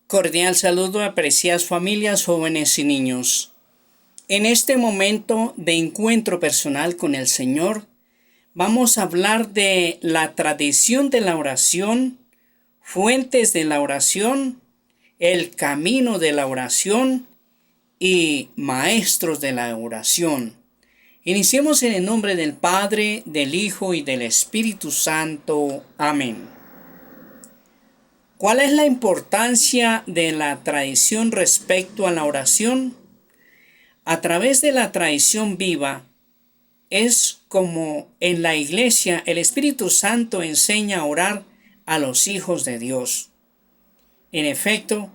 Cordial saludo a apreciadas familias, jóvenes y niños. En este momento de encuentro personal con el Señor, vamos a hablar de la tradición de la oración, fuentes de la oración, el camino de la oración y maestros de la oración. Iniciemos en el nombre del Padre, del Hijo y del Espíritu Santo. Amén. ¿Cuál es la importancia de la tradición respecto a la oración? A través de la tradición viva, es como en la iglesia el Espíritu Santo enseña a orar a los hijos de Dios. En efecto,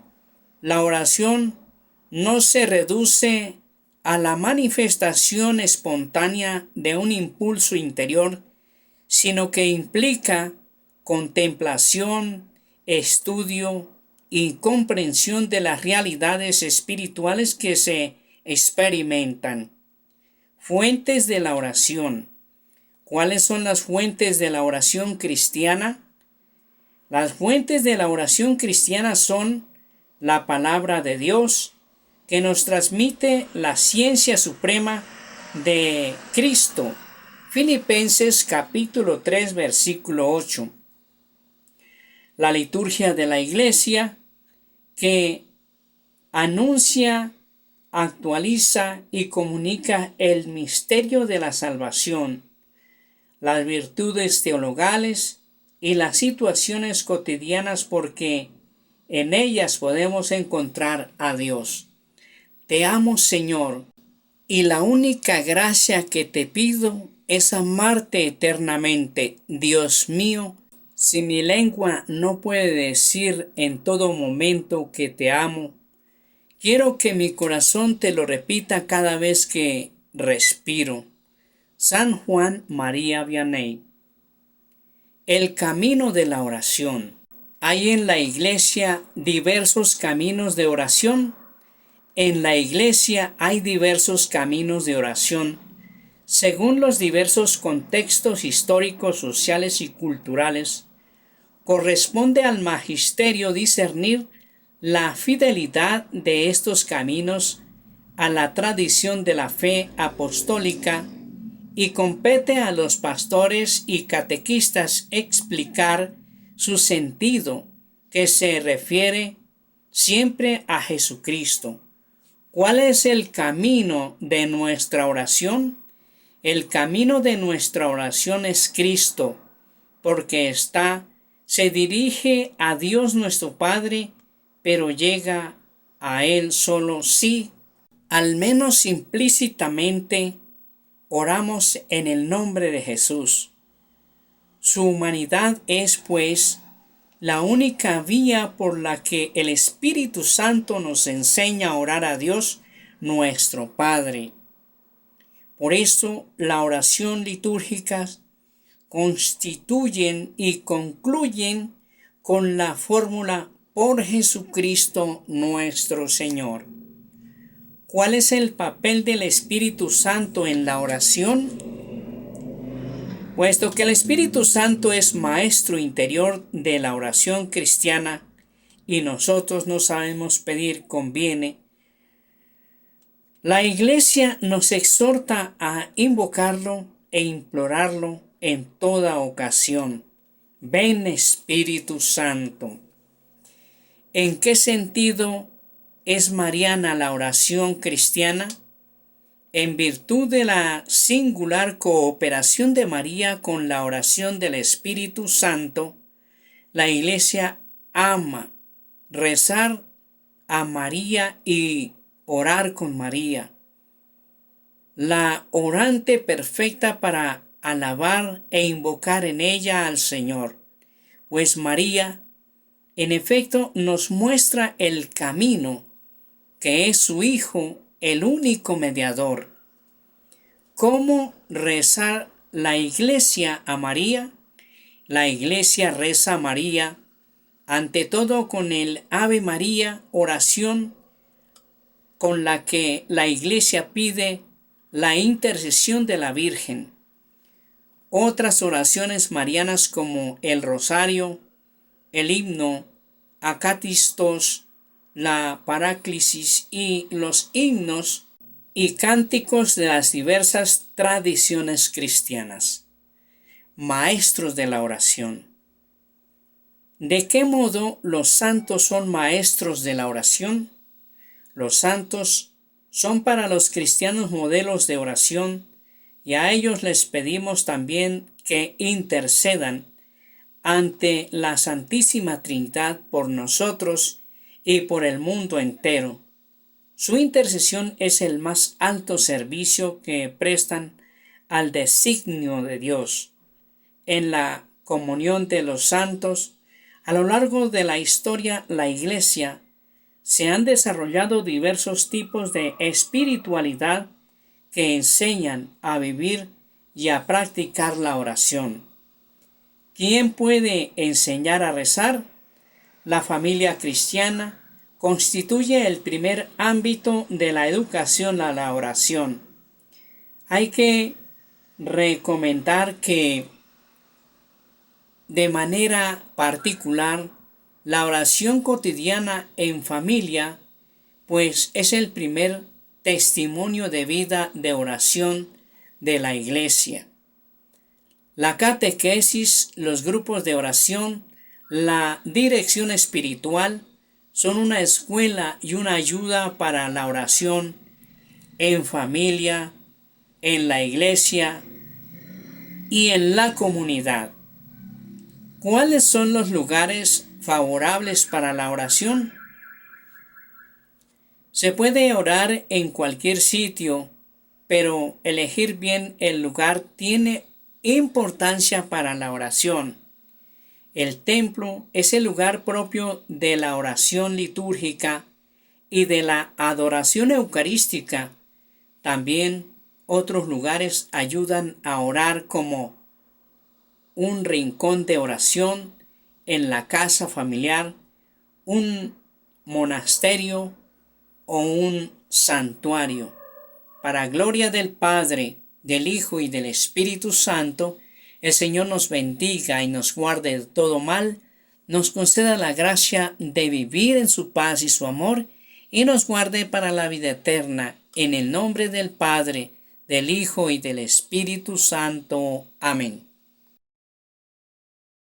la oración no se reduce a la manifestación espontánea de un impulso interior, sino que implica contemplación, estudio y comprensión de las realidades espirituales que se experimentan. Fuentes de la oración. ¿Cuáles son las fuentes de la oración cristiana? Las fuentes de la oración cristiana son la palabra de Dios, que nos transmite la ciencia suprema de Cristo. Filipenses capítulo 3, versículo 8. La liturgia de la iglesia, que anuncia, actualiza y comunica el misterio de la salvación, las virtudes teologales y las situaciones cotidianas, porque en ellas podemos encontrar a Dios. Te amo, Señor, y la única gracia que te pido es amarte eternamente. Dios mío, si mi lengua no puede decir en todo momento que te amo, quiero que mi corazón te lo repita cada vez que respiro. San Juan María Vianney. El camino de la oración. Hay en la iglesia diversos caminos de oración. En la iglesia hay diversos caminos de oración, según los diversos contextos históricos, sociales y culturales. Corresponde al magisterio discernir la fidelidad de estos caminos a la tradición de la fe apostólica y compete a los pastores y catequistas explicar su sentido, que se refiere siempre a Jesucristo. ¿Cuál es el camino de nuestra oración? El camino de nuestra oración es Cristo, porque se dirige a Dios nuestro Padre, pero llega a Él solo si, al menos implícitamente, oramos en el nombre de Jesús. Su humanidad es, pues, la única vía por la que el Espíritu Santo nos enseña a orar a Dios nuestro Padre. Por eso la oración litúrgica constituyen y concluyen con la fórmula por Jesucristo nuestro Señor. ¿Cuál es el papel del Espíritu Santo en la oración? Puesto que el Espíritu Santo es maestro interior de la oración cristiana y nosotros no sabemos pedir, conviene. La Iglesia nos exhorta a invocarlo e implorarlo en toda ocasión. Ven, Espíritu Santo. ¿En qué sentido es mariana la oración cristiana? En virtud de la singular cooperación de María con la oración del Espíritu Santo, la Iglesia ama rezar a María y orar con María, la orante perfecta para alabar e invocar en ella al Señor, pues María, en efecto, nos muestra el camino, que es su Hijo, el único mediador. ¿Cómo rezar la Iglesia a María? La Iglesia reza a María, ante todo con el Ave María, oración con la que la Iglesia pide la intercesión de la Virgen. Otras oraciones marianas como el rosario, el himno, acatistos la paráclisis y los himnos y cánticos de las diversas tradiciones cristianas. Maestros de la oración. ¿De qué modo los santos son maestros de la oración? Los santos son para los cristianos modelos de oración y a ellos les pedimos también que intercedan ante la Santísima Trinidad por nosotros y por el mundo entero. Su intercesión es el más alto servicio que prestan al designio de Dios. En la comunión de los santos, a lo largo de la historia, la Iglesia se han desarrollado diversos tipos de espiritualidad que enseñan a vivir y a practicar la oración. ¿Quién puede enseñar a rezar? La familia cristiana constituye el primer ámbito de la educación a la oración. Hay que recomendar que de manera particular la oración cotidiana en familia, pues es el primer testimonio de vida de oración de la Iglesia. La catequesis, los grupos de oración, la dirección espiritual son una escuela y una ayuda para la oración en familia, en la iglesia y en la comunidad. ¿Cuáles son los lugares favorables para la oración? Se puede orar en cualquier sitio, pero elegir bien el lugar tiene importancia para la oración. El templo es el lugar propio de la oración litúrgica y de la adoración eucarística. También otros lugares ayudan a orar, como un rincón de oración en la casa familiar, un monasterio o un santuario. Para gloria del Padre, del Hijo y del Espíritu Santo, el Señor nos bendiga y nos guarde de todo mal, nos conceda la gracia de vivir en su paz y su amor, y nos guarde para la vida eterna, en el nombre del Padre, del Hijo y del Espíritu Santo. Amén.